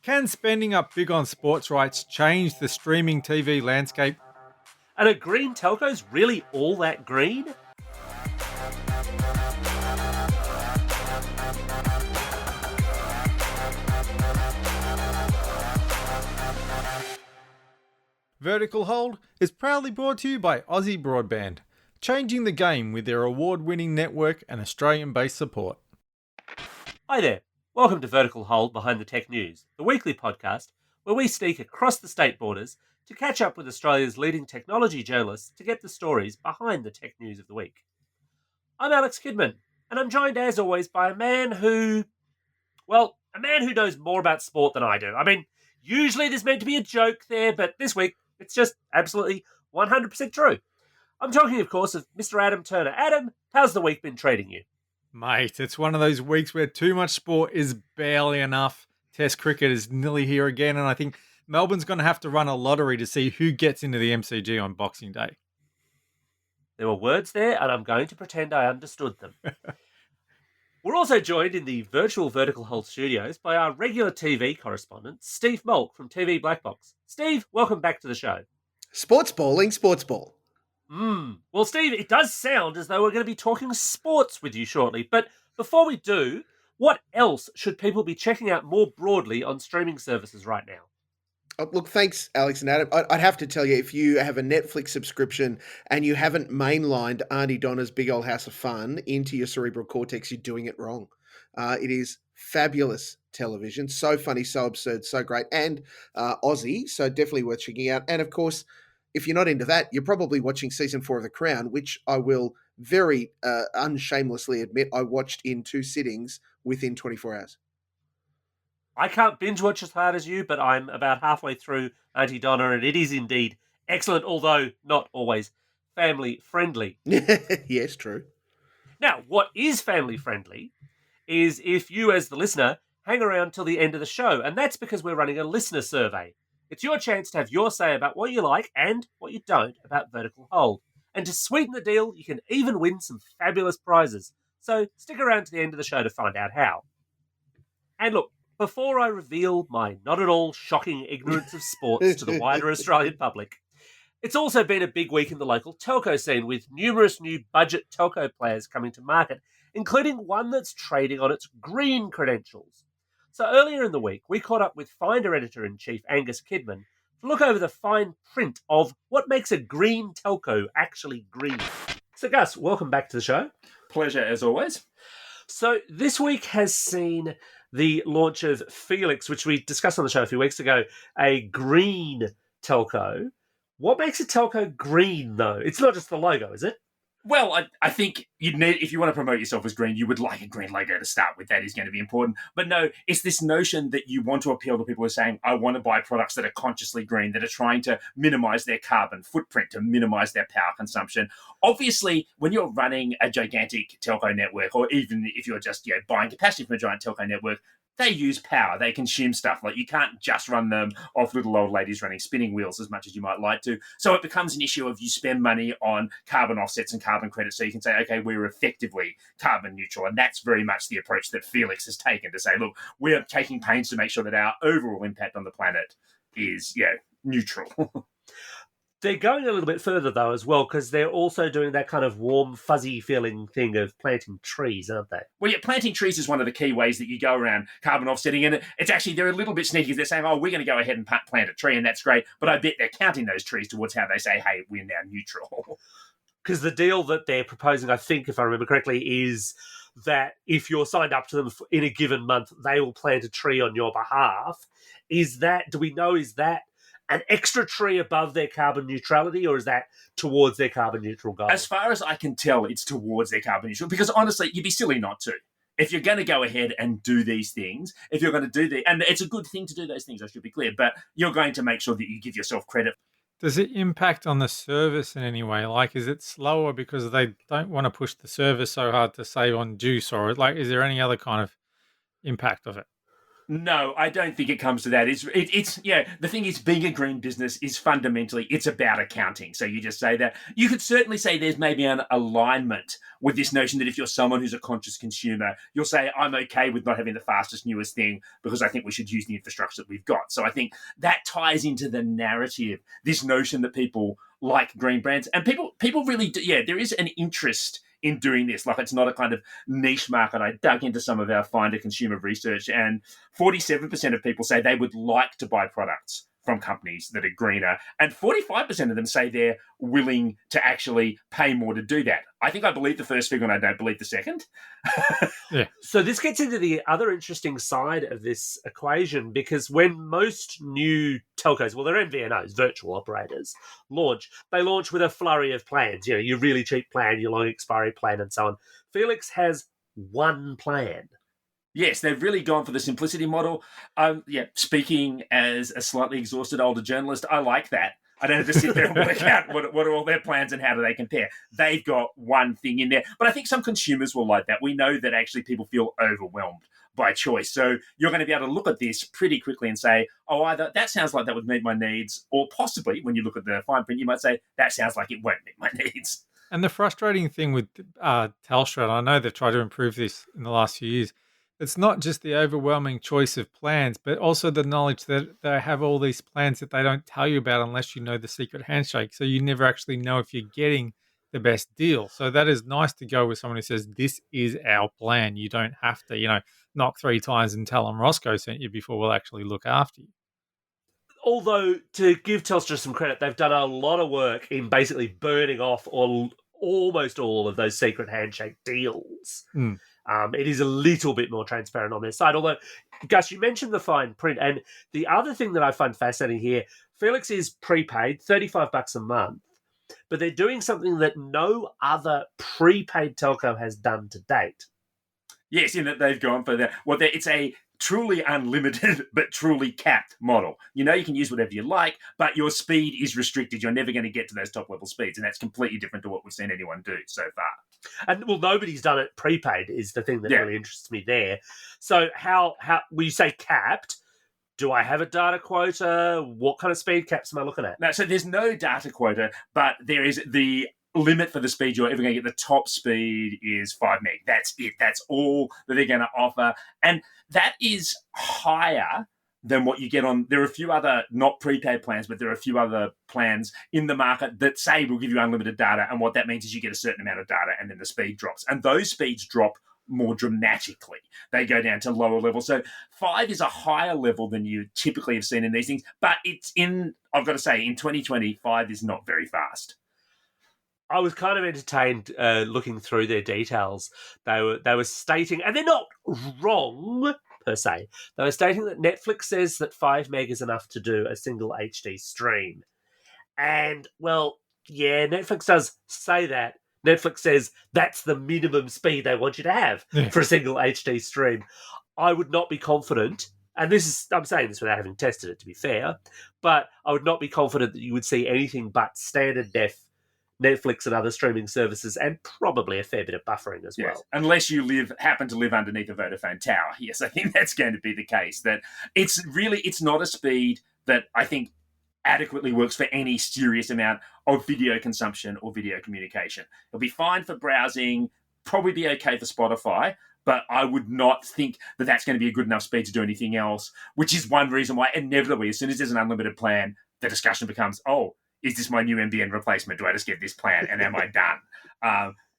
Can spending up big on sports rights change the streaming TV landscape? And are green telcos really all that green? Vertical Hold is proudly brought to you by Aussie Broadband, changing the game with their award-winning network and Australian-based support. Hi there. Welcome to Vertical Hold Behind the Tech News, the weekly podcast where we sneak across the state borders to catch up with Australia's leading technology journalists to get the stories behind the tech news of the week. I'm Alex Kidman, and I'm joined as always by a man who knows more about sport than I do. I mean, usually there's meant to be a joke there, but this week it's just absolutely 100% true. I'm talking, of course, of Mr. Adam Turner. Adam, how's the week been treating you? Mate, it's one of those weeks where too much sport is barely enough. Test cricket is nearly here again, and I think Melbourne's going to have to run a lottery to see who gets into the MCG on Boxing Day. There were words there, and I'm going to pretend I understood them. We're also joined in the virtual Vertical Hold studios by our regular TV correspondent, Steve Molk from TV Black Box. Steve, welcome back to the show. Sports ball. Well, Steve, it does sound as though we're going to be talking sports with you shortly. But before we do, what else should people be checking out more broadly on streaming services right now? Look, thanks, Alex and Adam. I'd have to tell you, if you have a Netflix subscription and you haven't mainlined Auntie Donna's Big Old House of Fun into your cerebral cortex, you're doing it wrong. It is fabulous television. So funny, so absurd, so great. And Aussie, so definitely worth checking out. And of course, if you're not into that, you're probably watching season 4 of The Crown, which I will very unshamelessly admit I watched in 2 sittings within 24 hours. I can't binge watch as hard as you, but I'm about halfway through Auntie Donna, and it is indeed excellent, although not always family friendly. Yes, true. Now, what is family friendly is if you, as the listener, hang around till the end of the show, and that's because we're running a listener survey. It's your chance to have your say about what you like and what you don't about Vertical Hold. And to sweeten the deal, you can even win some fabulous prizes. So stick around to the end of the show to find out how. And look, before I reveal my not at all shocking ignorance of sports to the wider Australian public, it's also been a big week in the local telco scene with numerous new budget telco players coming to market, including one that's trading on its green credentials. So earlier in the week, we caught up with Finder Editor-in-Chief Angus Kidman to look over the fine print of what makes a green telco actually green. So Gus, welcome back to the show. Pleasure as always. So this week has seen the launch of Felix, which we discussed on the show a few weeks ago, a green telco. What makes a telco green, though? It's not just the logo, is it? Well, I think you'd need, if you want to promote yourself as green, you would like a green logo to start with. That is going to be important. But no, it's this notion that you want to appeal to people who are saying, I want to buy products that are consciously green, that are trying to minimize their carbon footprint, to minimize their power consumption. Obviously, when you're running a gigantic telco network, or even if you're just buying capacity from a giant telco network, they use power. They consume stuff. Like, you can't just run them off little old ladies running spinning wheels as much as you might like to. So it becomes an issue of you spend money on carbon offsets and carbon credits so you can say, okay, we're effectively carbon neutral. And that's very much the approach that Felix has taken, to say, look, we're taking pains to make sure that our overall impact on the planet is neutral. They're going a little bit further, though, as well, because they're also doing that kind of warm, fuzzy feeling thing of planting trees, aren't they? Well, planting trees is one of the key ways that you go around carbon offsetting. And it's actually, they're a little bit sneaky. They're saying, oh, we're going to go ahead and plant a tree, and that's great. But I bet they're counting those trees towards how they say, hey, we're now neutral. Because the deal that they're proposing, I think, if I remember correctly, is that if you're signed up to them in a given month, they will plant a tree on your behalf. Is that an extra tree above their carbon neutrality, or is that towards their carbon neutral goal? As far as I can tell, it's towards their carbon neutral, because honestly, you'd be silly not to. If you're going to go ahead and do these things, if you're going to do and it's a good thing to do those things, I should be clear, but you're going to make sure that you give yourself credit. Does it impact on the service in any way? Like, is it slower because they don't want to push the service so hard to save on juice, or is there any other kind of impact of it? No, I don't think it comes to that. It's the thing is, being a green business is fundamentally, it's about accounting. So you just say that. You could certainly say there's maybe an alignment with this notion that if you're someone who's a conscious consumer, you'll say, I'm okay with not having the fastest, newest thing because I think we should use the infrastructure that we've got. So I think that ties into the narrative, this notion that people like green brands, and people really do. Yeah, there is an interest in doing this. Like, it's not a kind of niche market. I dug into some of our Finder consumer research, and 47% of people say they would like to buy products from companies that are greener, and 45% of them say they're willing to actually pay more to do that. I think I believe the first figure and I don't believe the second. Yeah. So this gets into the other interesting side of this equation, because when most new telcos, well, they're MVNOs, virtual operators, launch, they launch with a flurry of plans. You know, your really cheap plan, your long expiry plan, and so on. Felix has one plan. Yes, they've really gone for the simplicity model. Speaking as a slightly exhausted older journalist, I like that. I don't have to sit there and work out what are all their plans and how do they compare. They've got one thing in there. But I think some consumers will like that. We know that actually people feel overwhelmed by choice. So you're going to be able to look at this pretty quickly and say, oh, either that sounds like that would meet my needs, or possibly when you look at the fine print, you might say, that sounds like it won't meet my needs. And the frustrating thing with Telstra, and I know they've tried to improve this in the last few years, it's not just the overwhelming choice of plans, but also the knowledge that they have all these plans that they don't tell you about unless you know the secret handshake. So you never actually know if you're getting the best deal. So that is nice to go with someone who says, this is our plan. You don't have to, knock 3 times and tell them Roscoe sent you before we'll actually look after you. Although, to give Telstra some credit, they've done a lot of work in basically burning off almost all of those secret handshake deals. Mm. It is a little bit more transparent on their side. Although, Gus, you mentioned the fine print. And the other thing that I find fascinating here, Felix is prepaid, $35 a month, but they're doing something that no other prepaid telco has done to date. Yes, in that they've gone for that. Well, it's a truly unlimited but truly capped model. You can use whatever you like, but your speed is restricted. You're never going to get to those top level speeds, and that's completely different to what we've seen anyone do so far. And well, nobody's done it prepaid is the thing that really interests me there. So how when you say capped, do I have a data quota? What kind of speed caps am I looking at? No, so there's no data quota, but there is the limit for the speed you're ever going to get. The top speed is 5 meg. That's it. That's all that they're going to offer. And that is higher than what you get on. There are a few other, not prepaid plans, but there are a few other plans in the market that say will give you unlimited data. And what that means is you get a certain amount of data and then the speed drops. And those speeds drop more dramatically. They go down to lower levels. So 5 is a higher level than you typically have seen in these things. But I've got to say, in 2020, 5 is not very fast. I was kind of entertained looking through their details. They were stating, and they're not wrong per se, they were stating that Netflix says that 5 meg is enough to do a single HD stream. And, well, yeah, Netflix does say that. Netflix says that's the minimum speed they want you to have for a single HD stream. I would not be confident, and I'm saying this without having tested it, to be fair, but I would not be confident that you would see anything but standard def Netflix and other streaming services, and probably a fair bit of buffering as well. Unless you happen to live underneath a Vodafone tower. Yes, I think that's going to be the case. That it's not a speed that I think adequately works for any serious amount of video consumption or video communication. It'll be fine for browsing, probably be okay for Spotify, but I would not think that that's going to be a good enough speed to do anything else, which is one reason why inevitably, as soon as there's an unlimited plan, the discussion becomes, is this my new NBN replacement? Do I just get this plan and am I done?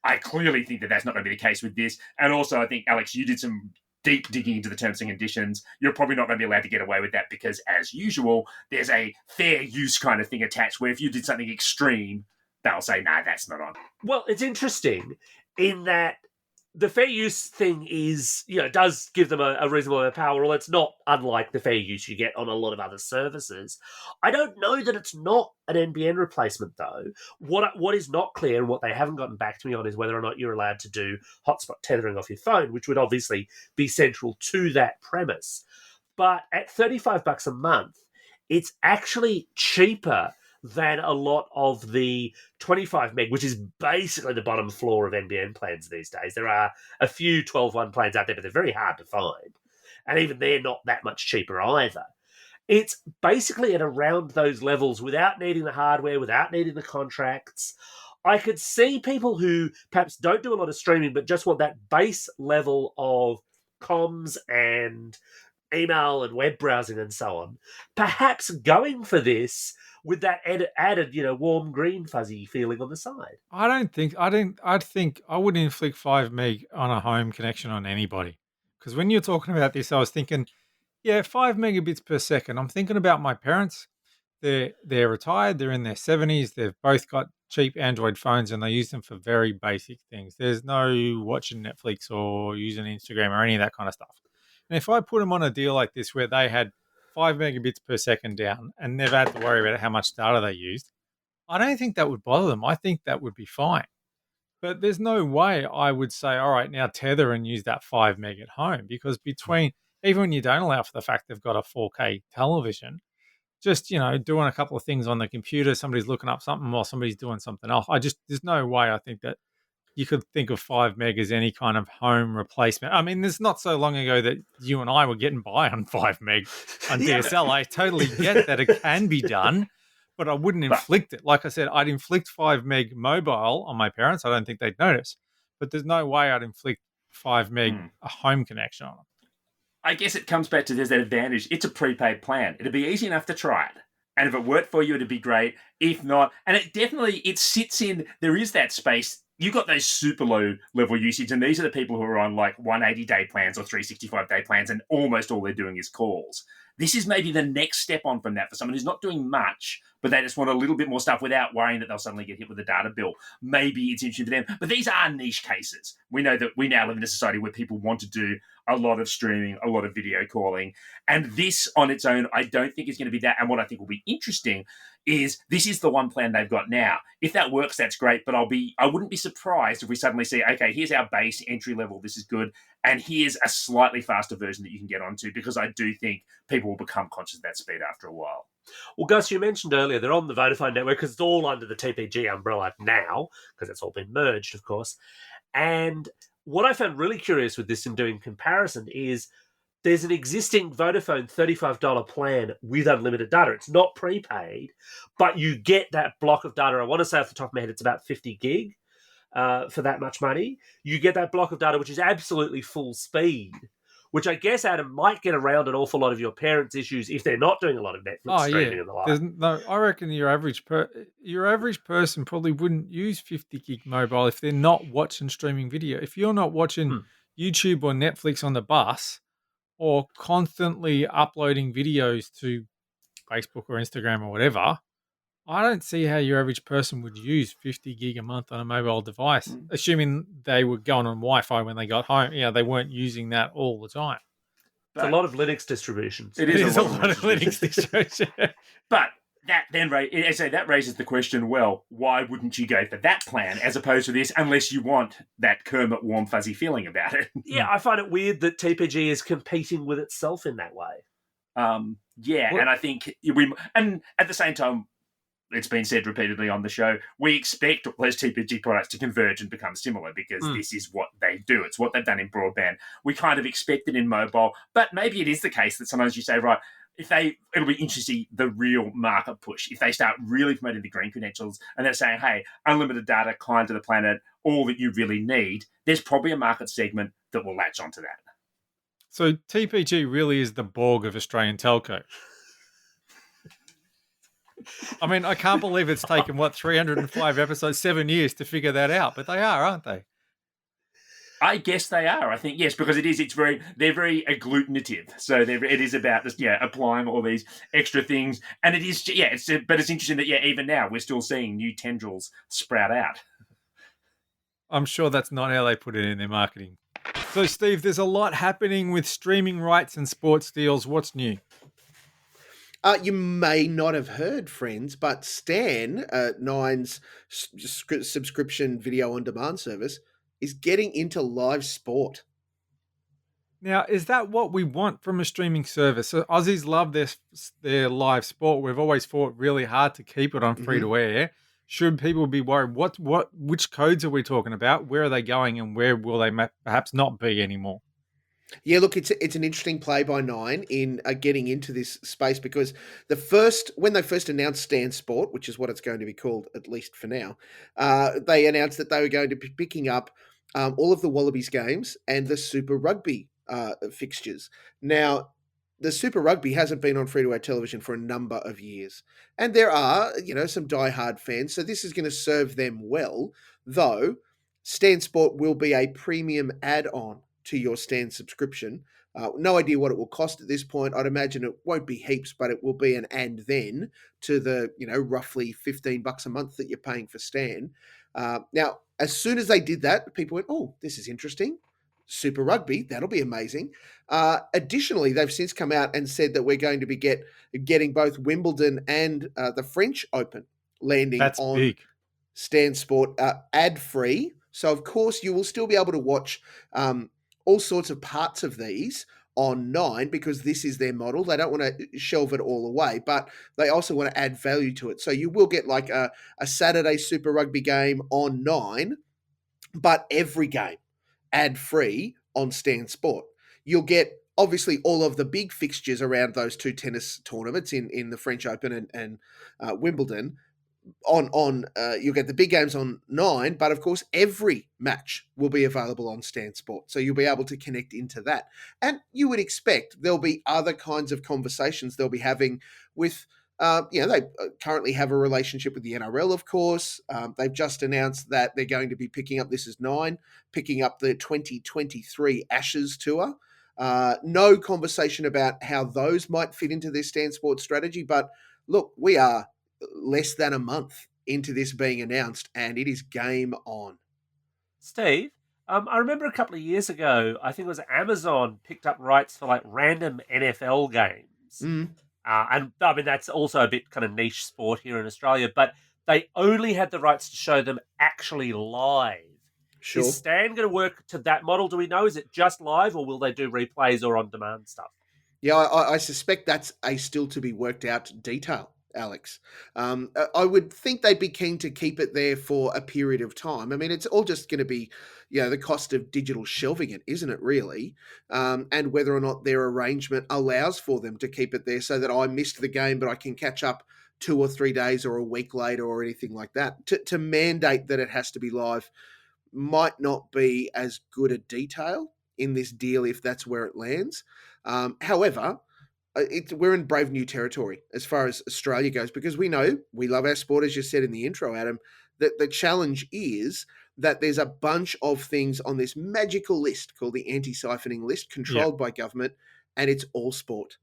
I clearly think that that's not going to be the case with this. And also, I think, Alex, you did some deep digging into the terms and conditions. You're probably not going to be allowed to get away with that because, as usual, there's a fair use kind of thing attached where if you did something extreme, they'll say, no, that's not on. Well, it's interesting in that the fair use thing is, does give them a reasonable amount of power, although it's not unlike the fair use you get on a lot of other services. I don't know that it's not an NBN replacement, though. What is not clear, and what they haven't gotten back to me on, is whether or not you're allowed to do hotspot tethering off your phone, which would obviously be central to that premise. But at $35 a month, it's actually cheaper than a lot of the 25 meg, which is basically the bottom floor of NBN plans these days. There are a few 12.1 plans out there, but they're very hard to find. and even they're not that much cheaper either. It's basically at around those levels without needing the hardware, without needing the contracts. I could see people who perhaps don't do a lot of streaming, but just want that base level of comms and email and web browsing and so on, perhaps going for this with that added, warm green fuzzy feeling on the side. I think I wouldn't inflict 5 meg on a home connection on anybody. Because when you're talking about this, I was thinking, yeah, 5 megabits per second. I'm thinking about my parents. They're retired. They're in their 70s. They've both got cheap Android phones and they use them for very basic things. There's no watching Netflix or using Instagram or any of that kind of stuff. And if I put them on a deal like this where they had 5 megabits per second down and never had to worry about how much data they used, I don't think that would bother them. I think that would be fine. But there's no way I would say, all right, now tether and use that 5 meg at home, because even when you don't allow for the fact they've got a 4K television, just, doing a couple of things on the computer, somebody's looking up something while somebody's doing something else. There's no way I think that you could think of 5 meg as any kind of home replacement. I mean, there's not so long ago that you and I were getting by on 5 meg on DSL. I totally get that it can be done, but I wouldn't inflict it. Like I said, I'd inflict 5 meg mobile on my parents. I don't think they'd notice, but there's no way I'd inflict 5 meg a home connection on them. I guess it comes back to there's that advantage. It's a prepaid plan. It'd be easy enough to try it. And if it worked for you, it'd be great. If not, and it sits in, there is that space. You've got those super low level usage, and these are the people who are on like 180-day plans or 365-day plans, and almost all they're doing is calls. This is maybe the next step on from that for someone who's not doing much, but they just want a little bit more stuff without worrying that they'll suddenly get hit with a data bill. Maybe it's interesting for them. But these are niche cases. We know that we now live in a society where people want to do a lot of streaming, a lot of video calling. And this on its own, I don't think is going to be that. And what I think will be interesting is this is the one plan they've got now. If that works, that's great. But I wouldn't be surprised if we suddenly see, okay, here's our base entry level. This is good. And here's a slightly faster version that you can get onto, because I do think people will become conscious of that speed after a while. Well, Gus, you mentioned earlier they're on the Vodafone network because it's all under the TPG umbrella now, because it's all been merged, of course. And what I found really curious with this in doing comparison is there's an existing Vodafone $35 plan with unlimited data. It's not prepaid, but you get that block of data. I want to say off the top of my head, it's about 50 gig for that much money. You get that block of data, which is absolutely full speed, which I guess, Adam, might get around an awful lot of your parents' issues if they're not doing a lot of Netflix streaming and the like. I reckon your average person probably wouldn't use 50 gig mobile if they're not watching streaming video. If you're not watching YouTube or Netflix on the bus or constantly uploading videos to Facebook or Instagram or whatever, I don't see how your average person would use 50 gig a month on a mobile device, assuming they were going on Wi-Fi when they got home. They weren't using that all the time. It's a lot of Linux distributions. It is a lot of Linux distributions. But that raises the question, well, why wouldn't you go for that plan as opposed to this, unless you want that Kermit warm fuzzy feeling about it? Yeah, I find it weird that TPG is competing with itself in that way. And I think and at the same time, it's been said repeatedly on the show, we expect those TPG products to converge and become similar because this is what they do. It's what they've done in broadband. We kind of expect it in mobile, but maybe it is the case that sometimes you say, right, it'll be interesting, the real market push. If they start really promoting the green credentials and they're saying, hey, unlimited data, client to the planet, all that you really need, there's probably a market segment that will latch onto that. So TPG really is the Borg of Australian telco. I mean, I can't believe it's taken, 305 episodes, 7 years to figure that out, but they are, aren't they? I guess they are. I think, yes, because they're very agglutinative. So it is about just, applying all these extra things. And it is, but it's interesting that, even now we're still seeing new tendrils sprout out. I'm sure that's not how they put it in their marketing. So, Steve, there's a lot happening with streaming rights and sports deals. What's new? You may not have heard, friends, but Stan, Nine's subscription video on demand service, is getting into live sport. Now, is that what we want from a streaming service? So Aussies love their live sport. We've always fought really hard to keep it on free to air. Should people be worried? Which codes are we talking about? Where are they going, and where will they perhaps not be anymore? Yeah, look, it's an interesting play by Nine in getting into this space because when they first announced Stan Sport, which is what it's going to be called at least for now, they announced that they were going to be picking up all of the Wallabies games and the Super Rugby fixtures. Now, the Super Rugby hasn't been on free to air television for a number of years, and there are some diehard fans, so this is going to serve them well. Though Stan Sport will be a premium add-on to your Stan subscription. No idea what it will cost at this point. I'd imagine it won't be heaps, but it will be an and then to the roughly $15 a month that you're paying for Stan. Now, as soon as they did that, people went, "Oh, this is interesting. Super Rugby, that'll be amazing." Additionally, they've since come out and said that we're going to be getting both Wimbledon and the French Open landing That's on big. Stan Sport ad free. So, of course, you will still be able to watch all sorts of parts of these on Nine because this is their model. They don't want to shelve it all away, but they also want to add value to it. So, you will get like a Saturday Super Rugby game on Nine, but every game ad free on Stan Sport. You'll get obviously all of the big fixtures around those two tennis tournaments in the French Open and Wimbledon on you'll get the big games on Nine, but of course every match will be available on Stan Sport, so you'll be able to connect into that. And you would expect there'll be other kinds of conversations they'll be having with. They currently have a relationship with the NRL, of course. They've just announced that they're going to be picking up, this is Nine, picking up the 2023 Ashes Tour. No conversation about how those might fit into their Stan Sport strategy, but look, we are less than a month into this being announced, and it is game on. Steve, I remember a couple of years ago, I think it was Amazon picked up rights for like random NFL games. Mm, And I mean, that's also a bit kind of niche sport here in Australia, but they only had the rights to show them actually live. Is sure. Stan going to work to that model? Do we know? Is it just live or will they do replays or on demand stuff? Yeah, I suspect that's a still to be worked out detail, Alex. I would think they'd be keen to keep it there for a period of time. I mean, it's all just going to be, the cost of digital shelving it, isn't it, really? And whether or not their arrangement allows for them to keep it there so that I missed the game, but I can catch up 2 or 3 days or a week later or anything like that. To mandate that it has to be live might not be as good a detail in this deal if that's where it lands. However, we're in brave new territory as far as Australia goes because we know we love our sport, as you said in the intro, Adam. That the challenge is that there's a bunch of things on this magical list called the anti-siphoning list, Yeah. controlled by government, and it's all sport.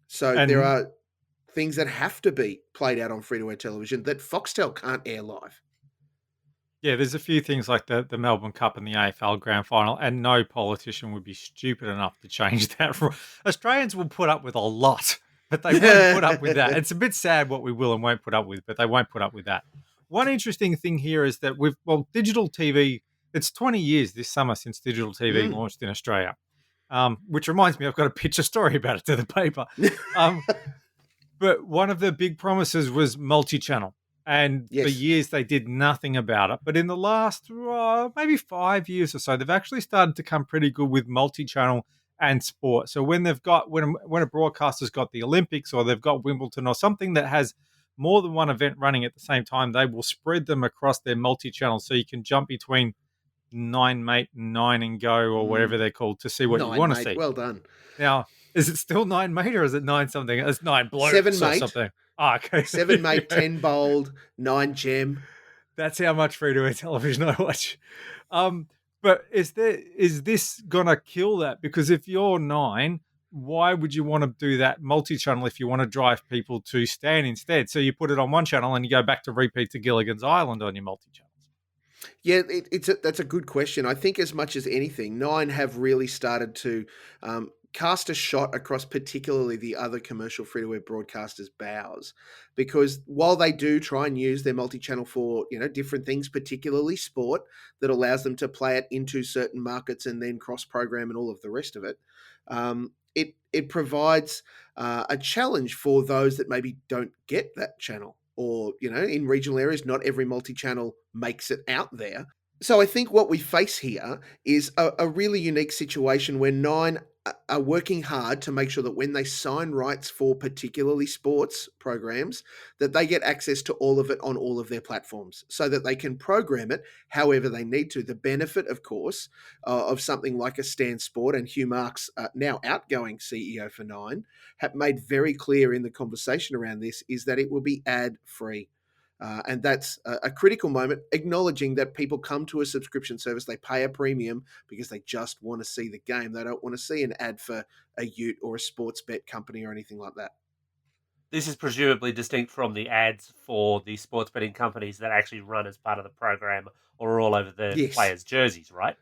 So there And are things that have to be played out on free-to-air television that Foxtel can't air live. yeah, there's a few things like the Melbourne Cup and the AFL Grand Final, and no politician would be stupid enough to change that. Australians will put up with a lot, but they won't put up with that. It's a bit sad what we will and won't put up with, but they won't put up with that. One interesting thing here is that digital TV, it's 20 years this summer since digital TV Mm. launched in Australia, which reminds me, I've got to pitch a story about it to the paper. But one of the big promises was multi-channel. And for Yes. years, they did nothing about it. But in the last maybe 5 years or so, they've actually started to come pretty good with multi-channel and sport. So when when a broadcaster's got the Olympics or they've got Wimbledon or something that has more than one event running at the same time, they will spread them across their multi-channel. So you can jump between Nine Mate and Nine and Go or whatever they're called to see what you Nine, want to mate. see. Well done. Now, is it still Nine Mate or is it Nine something? It's Nine Seven, Blokes or mate. something. Ah, okay. 7, mate, 10 bold, 9 gem. That's how much free to air television I watch. But is this gonna kill that? Because if you're Nine, why would you want to do that multi-channel if you want to drive people to Stan instead? So you put it on one channel and you go back to repeat to Gilligan's Island on your multi-channels. Yeah, that's a good question. I think as much as anything, Nine have really started to cast a shot across particularly the other commercial free-to-air broadcasters' bows, because while they do try and use their multi-channel for different things, particularly sport, that allows them to play it into certain markets and then cross-program and all of the rest of it, it provides a challenge for those that maybe don't get that channel. Or, in regional areas, not every multi-channel makes it out there. So I think what we face here is a really unique situation where Nine are working hard to make sure that when they sign rights for particularly sports programs, that they get access to all of it on all of their platforms, so that they can program it however they need to. The benefit, of course, of something like a Stan Sport, and Hugh Marks, now outgoing CEO for Nine, have made very clear in the conversation around this, is that it will be ad free. And that's a critical moment, acknowledging that people come to a subscription service, they pay a premium because they just want to see the game. They don't want to see an ad for a Ute or a sports bet company or anything like that. This is presumably distinct from the ads for the sports betting companies that actually run as part of the program or are all over the Yes. players' jerseys, right?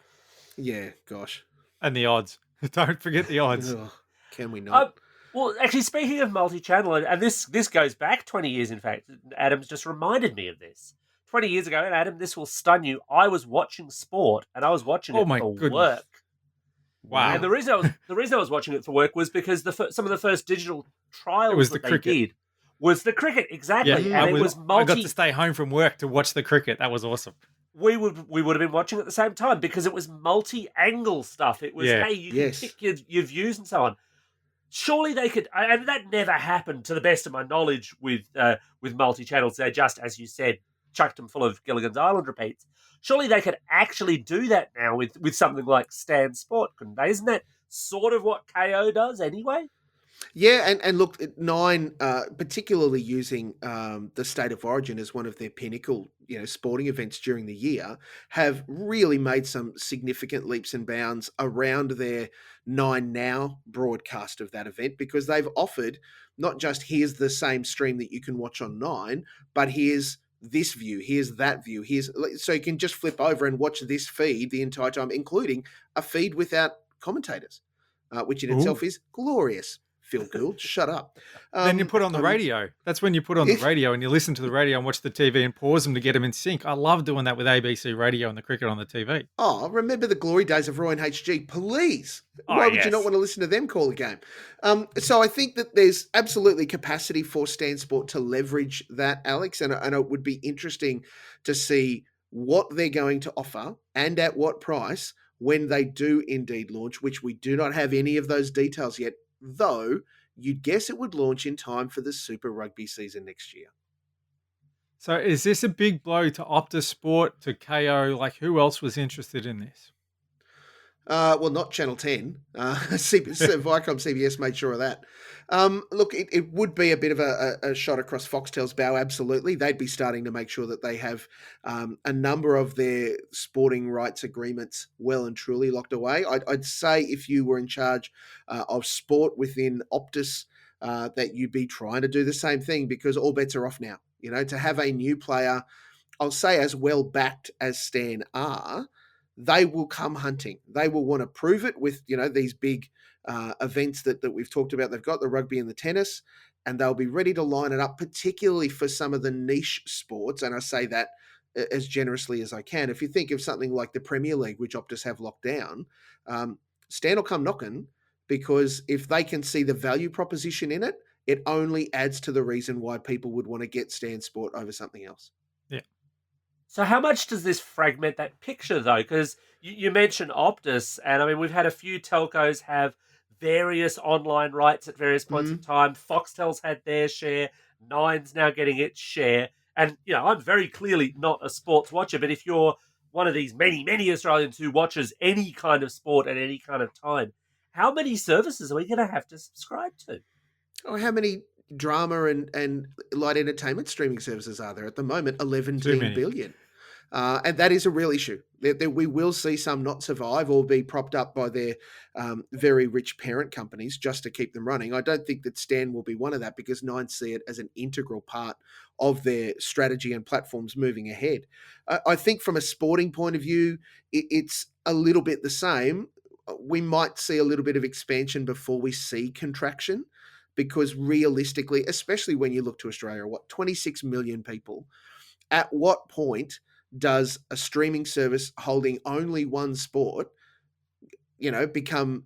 Yeah, gosh. And the odds. Don't forget the odds. Ugh, can we Uh, not? well, actually, speaking of multi-channel, and this goes back 20 years. In fact, Adam's just reminded me of this. 20 years ago, and Adam, this will stun you. I was watching sport, and I was watching Oh it my for goodness. work. And Wow. the reason I was watching it for work was because some of the first digital It trials was the that they cricket. did was the cricket Yeah, exactly, and Mm. it was I got to multi. stay home from work to watch the cricket. That was awesome. We would have been watching at the same time because it was multi-angle stuff. It was, Yeah. hey, you can Yes. pick your views and so on. Surely they could, and that never happened to the best of my knowledge with multi-channels. They just, as you said, chucked them full of Gilligan's Island repeats. Surely they could actually do that now with something like Stan Sport, couldn't they? Isn't that sort of what KO does anyway? Yeah, and look, Nine, particularly using the State of Origin as one of their pinnacle, sporting events during the year, have really made some significant leaps and bounds around their Nine Now broadcast of that event, because they've offered not just here's the same stream that you can watch on Nine, but here's this view, here's that view, so you can just flip over and watch this feed the entire time, including a feed without commentators, which in Ooh. itself is glorious. Phil Gould, shut up. Then you put on the I mean, radio. That's when you put on the radio and you listen to the radio and watch the TV and pause them to get them in sync. I love doing that with ABC radio and the cricket on the TV. oh, remember the glory days of Roy and HG, please. Oh, Why would you not yes. want to listen to them call a game? So I think that there's absolutely capacity for Stan Sport to leverage that, Alex, and it would be interesting to see what they're going to offer and at what price when they do indeed launch, which we do not have any of those details yet, though you'd guess it would launch in time for the Super Rugby season next year. So is this a big blow to Optus Sport, to KO? Like, who else was interested in this? Well, not Channel 10. Viacom CBS made sure of that. Look, it would be a bit of a shot across Foxtel's bow, absolutely. They'd be starting to make sure that they have a number of their sporting rights agreements well and truly locked away. I'd say if you were in charge of sport within Optus, that you'd be trying to do the same thing, because all bets are off now. To have a new player, I'll say as well backed as Stan are, they will come hunting. They will want to prove it with these big events that we've talked about. They've got the rugby and the tennis, and they'll be ready to line it up, particularly for some of the niche sports. And I say that as generously as I can. If you think of something like the Premier League, which Optus have locked down, Stan will come knocking, because if they can see the value proposition in it, it only adds to the reason why people would want to get Stan Sport over something else. Yeah. So how much does this fragment that picture, though? Because you mentioned Optus, and I mean, we've had a few telcos have various online rights at various points in Mm. time. Foxtel's had their share. Nine's now getting its share. And, I'm very clearly not a sports watcher, but if you're one of these many, many Australians who watches any kind of sport at any kind of time, how many services are we going to have to subscribe to? Oh, how many drama and light entertainment streaming services are there at the moment? Too 11 many. billion. And that is a real issue. We will see some not survive or be propped up by their very rich parent companies just to keep them running. I don't think that Stan will be one of that, because Nine see it as an integral part of their strategy and platforms moving ahead. I think from a sporting point of view, it's a little bit the same. We might see a little bit of expansion before we see contraction, because realistically, especially when you look to Australia, 26 million people, at what point does a streaming service holding only one sport, become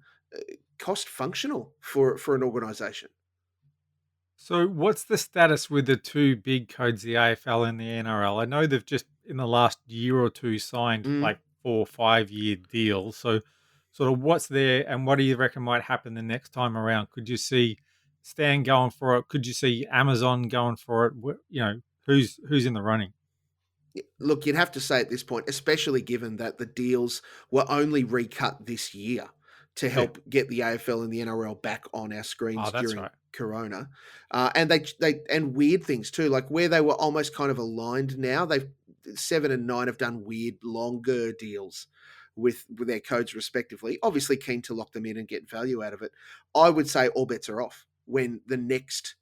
cost functional for an organization? So what's the status with the two big codes, the AFL and the NRL? I know they've just in the last year or two signed Mm. like 4 or 5 year deals. So, sort of what's there, and what do you reckon might happen the next time around? Could you see Stan going for it? Could you see Amazon going for it? Who's in the running? Look, you'd have to say at this point, especially given that the deals were only recut this year to Yeah. help get the AFL and the NRL back on our screens Oh, that's during right. Corona, and they and weird things too, like where they were almost kind of aligned. Now they've 7 and 9 have done weird longer deals with their codes respectively. Obviously, keen to lock them in and get value out of it. I would say all bets are off when the next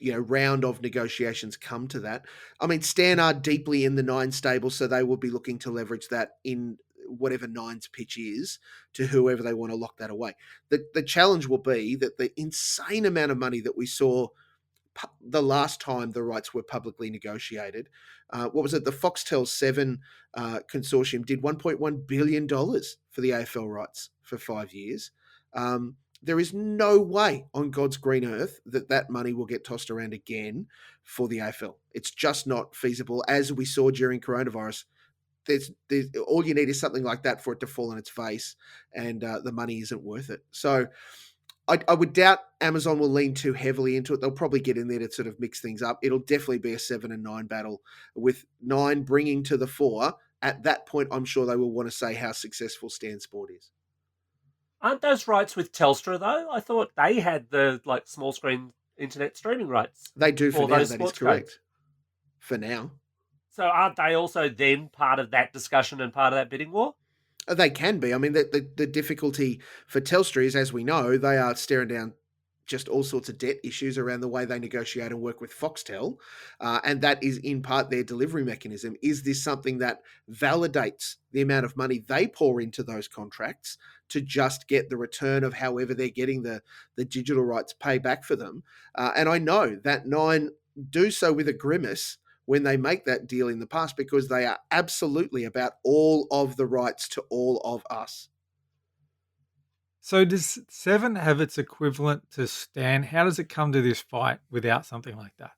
round of negotiations come to that. I mean, Stan are deeply in the Nine stable, so they will be looking to leverage that in whatever Nine's pitch is to whoever they want to lock that away. The challenge will be that the insane amount of money that we saw the last time the rights were publicly negotiated, what was it? The Foxtel 7 consortium did $1.1 billion for the AFL rights for 5 years. There is no way on God's green earth that that money will get tossed around again for the AFL. It's just not feasible, as we saw during coronavirus. There's all you need is something like that for it to fall on its face, and the money isn't worth it. So I would doubt Amazon will lean too heavily into it. They'll probably get in there to sort of mix things up. It'll definitely be a 7 and 9 battle, with 9 bringing to the fore. At that point, I'm sure they will want to say how successful Stan Sport is. Aren't those rights with Telstra though? I thought they had the small screen internet streaming rights They do for for now. those That is sports correct. codes. For now. So aren't they also then part of that discussion and part of that bidding war? They can be. I mean, the difficulty for Telstra is, as we know, they are staring down just all sorts of debt issues around the way they negotiate and work with Foxtel. And that is in part their delivery mechanism. Is this something that validates the amount of money they pour into those contracts to just get the return of however they're getting the digital rights pay back for them? And I know that Nine do so with a grimace when they make that deal in the past, because they are absolutely about all of the rights to all of us. So does Seven have its equivalent to Stan? How does it come to this fight without something like that?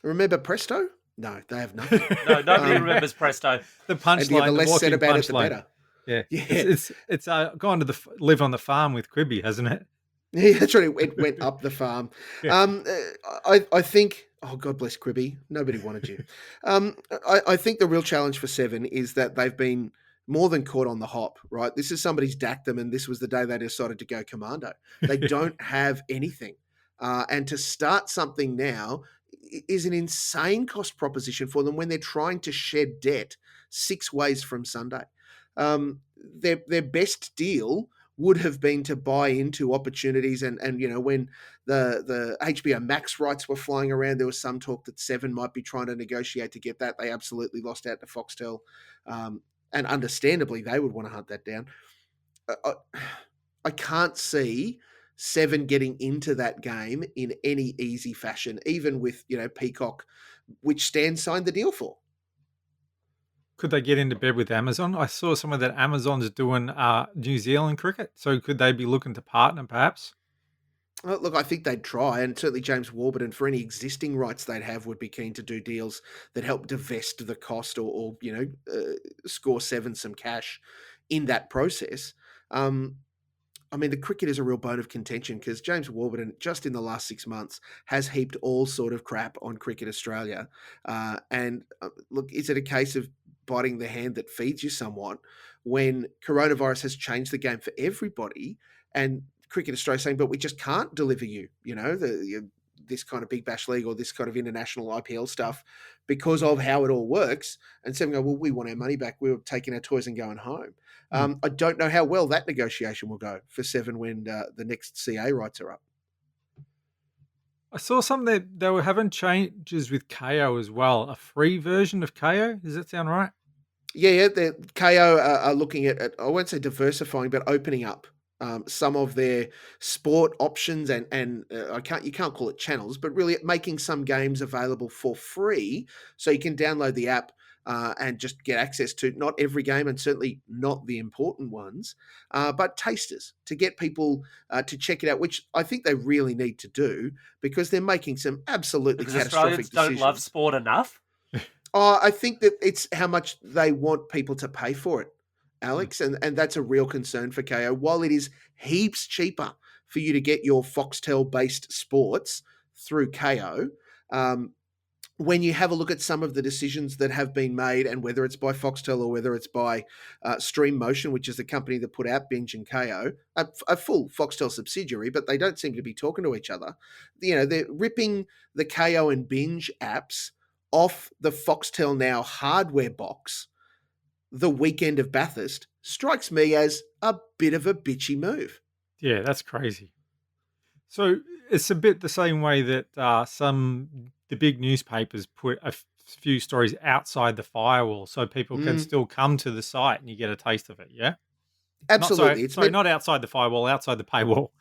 Remember Presto? No, they have nothing. No, nobody remembers Presto. The And the punchline, less the said walking about it, the punchline. better. Yeah, Yeah. it's gone to live on the farm with Quibby, hasn't it? Yeah, that's right. It went up the farm. Yeah. I think. Oh, God bless Quibby. Nobody wanted you. I think the real challenge for Seven is that they've been more than caught on the hop. Right, this is somebody's dacked them, and this was the day they decided to go commando. They don't have anything, and to start something now is an insane cost proposition for them when they're trying to shed debt 6 ways from Sunday. Their best deal would have been to buy into opportunities, and when the HBO Max rights were flying around, there was some talk that Seven might be trying to negotiate to get that. They absolutely lost out to Foxtel, and understandably they would want to hunt that down. I can't see Seven getting into that game in any easy fashion, even with Peacock, which Stan signed the deal for. Could they get into bed with Amazon? I saw some of that Amazon's doing New Zealand cricket. So could they be looking to partner perhaps? Look, I think they'd try, and certainly James Warburton, for any existing rights they'd have, would be keen to do deals that help divest the cost, or score Seven some cash in that process. I mean, the cricket is a real bone of contention, because James Warburton, just in the last 6 months, has heaped all sort of crap on Cricket Australia. And look, is it a case of biting the hand that feeds you somewhat when coronavirus has changed the game for everybody, and Cricket Australia saying, but we just can't deliver you, this kind of Big Bash League or this kind of international IPL stuff because of how it all works. And Seven go, well, we want our money back. We were taking our toys and going home. I don't know how well that negotiation will go for Seven when the next CA rights are up. I saw something that they were having changes with KO as well. A free version of KO. Does that sound right? Yeah. The KO are looking at, I won't say diversifying, but opening up some of their sport options, and you can't call it channels, but really making some games available for free, so you can download the app and just get access to not every game, and certainly not the important ones, but tasters, to get people to check it out, which I think they really need to do, because they're making some absolutely Because catastrophic Australians don't decisions. love sport enough. Oh, I think that it's how much they want people to pay for it, Mm. Alex, and that's a real concern for KO. While it is heaps cheaper for you to get your Foxtel-based sports through KO, um, when you have a look at some of the decisions that have been made, and whether it's by Foxtel or whether it's by Stream Motion, which is the company that put out Binge and KO, a full Foxtel subsidiary, but they don't seem to be talking to each other. You know, they're ripping the KO and Binge apps off the Foxtel Now hardware box the weekend of Bathurst. Strikes me as a bit of a bitchy move. Yeah, that's crazy. So it's a bit the same way that the big newspapers put a few stories outside the firewall, so people can Mm, still come to the site and you get a taste of it. Yeah, not absolutely. It's sorry, meant not outside the firewall, outside the paywall.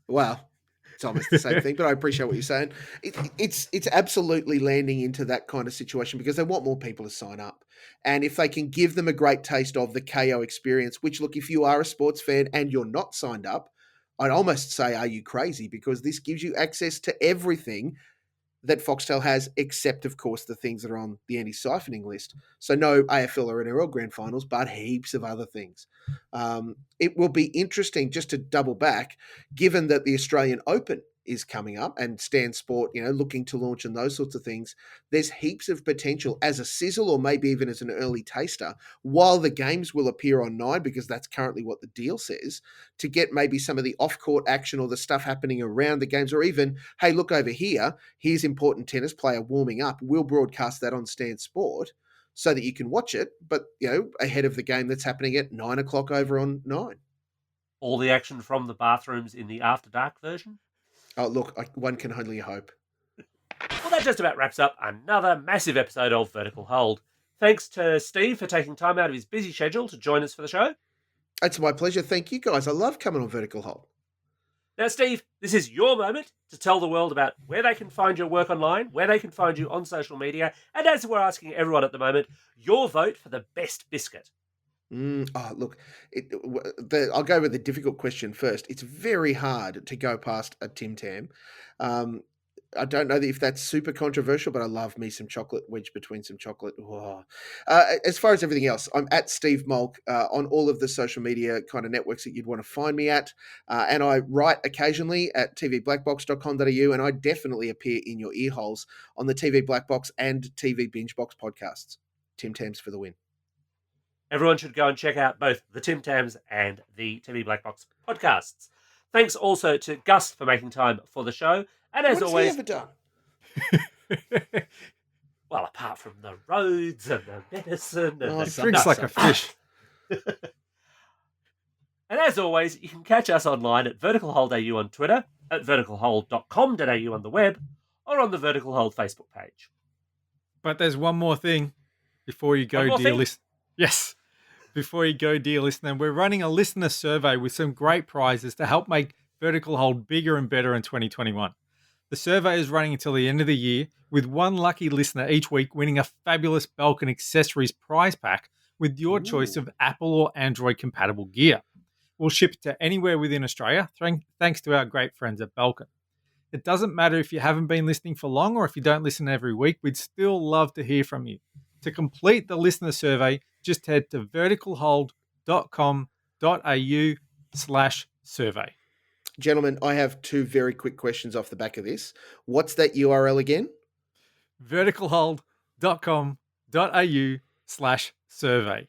Well, it's almost the same thing, but I appreciate what you're saying. It's absolutely landing into that kind of situation because they want more people to sign up, and if they can give them a great taste of the KO experience, which look, if you are a sports fan and you're not signed up, I'd almost say, are you crazy? Because this gives you access to everything that Foxtel has, except, of course, the things that are on the anti-siphoning list. So no AFL or NRL grand finals, but heaps of other things. It will be interesting, just to double back, given that the Australian Open is coming up and Stan Sport, looking to launch and those sorts of things. There's heaps of potential as a sizzle or maybe even as an early taster, while the games will appear on Nine, because that's currently what the deal says, to get maybe some of the off-court action or the stuff happening around the games, or even, hey, look over here, here's important tennis player warming up. We'll broadcast that on Stan Sport so that you can watch it, but, ahead of the game that's happening at 9 o'clock over on Nine. All the action from the bathrooms in the After Dark version. Oh, look, one can only hope. Well, that just about wraps up another massive episode of Vertical Hold. Thanks to Steve for taking time out of his busy schedule to join us for the show. It's my pleasure. Thank you, guys. I love coming on Vertical Hold. Now, Steve, this is your moment to tell the world about where they can find your work online, where they can find you on social media, and as we're asking everyone at the moment, your vote for the best biscuit. Look, I'll go with the difficult question first. It's very hard to go past a Tim Tam. I don't know if that's super controversial, but I love me some chocolate wedged between some chocolate. Oh. As far as everything else, I'm at Steve Mulk on all of the social media kind of networks that you'd want to find me at. And I write occasionally at tvblackbox.com.au, and I definitely appear in your ear holes on the TV Black Box and TV Binge Box podcasts. Tim Tams for the win. Everyone should go and check out both the Tim Tams and the TV Black Box podcasts. Thanks also to Gus for making time for the show. And as What's always, he ever done? well, apart from the roads and the medicine and the Drinks like a fish. And as always, you can catch us online at Vertical Hold AU on Twitter, at verticalhold.com.au on the web, or on the Vertical Hold Facebook page. But there's one more thing before you go, dear listener. Yes. Before you go, dear listener, we're running a listener survey with some great prizes to help make Vertical Hold bigger and better in 2021. The survey is running until the end of the year, with one lucky listener each week winning a fabulous Belkin accessories prize pack with your choice of Apple or Android compatible gear. We'll ship it to anywhere within Australia, thanks to our great friends at Belkin. It doesn't matter if you haven't been listening for long or if you don't listen every week, we'd still love to hear from you. To complete the listener survey, just head to verticalhold.com.au/survey. Gentlemen, I have two very quick questions off the back of this. What's that URL again? verticalhold.com.au/survey.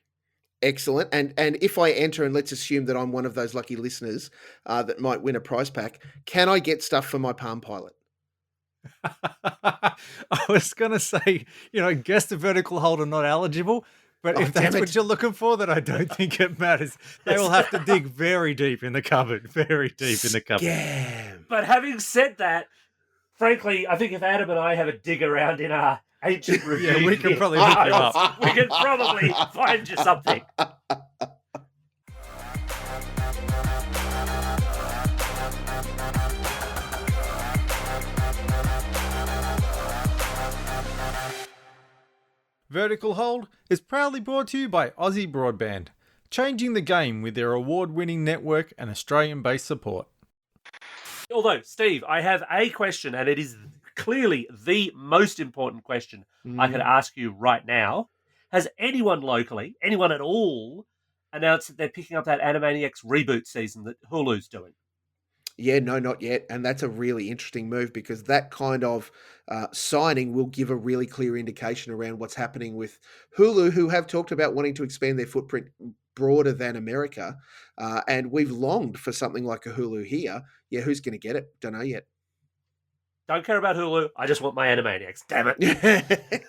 Excellent. And if I enter, and let's assume that I'm one of those lucky listeners that might win a prize pack, can I get stuff for my Palm Pilot? I was going to say, guests of Vertical Hold are not eligible, but if that's what you're looking for, then I don't think it matters. They will have to dig very deep in the cupboard, But having said that, frankly, I think if Adam and I have a dig around in our ancient review, we can probably hook you up. We can probably find you something. Vertical Hold is proudly brought to you by Aussie Broadband, changing the game with their award-winning network and Australian-based support. Although, Steve, I have a question, and it is clearly the most important question I could Mm. ask you right now. Has anyone locally, anyone at all, announced that they're picking up that Animaniacs reboot season that Hulu's doing? Yeah, no, not yet. And that's a really interesting move because that kind of signing will give a really clear indication around what's happening with Hulu, who have talked about wanting to expand their footprint broader than America. And we've longed for something like a Hulu here. Yeah, who's going to get it? Don't know yet. Don't care about Hulu. I just want my Animaniacs. Damn it.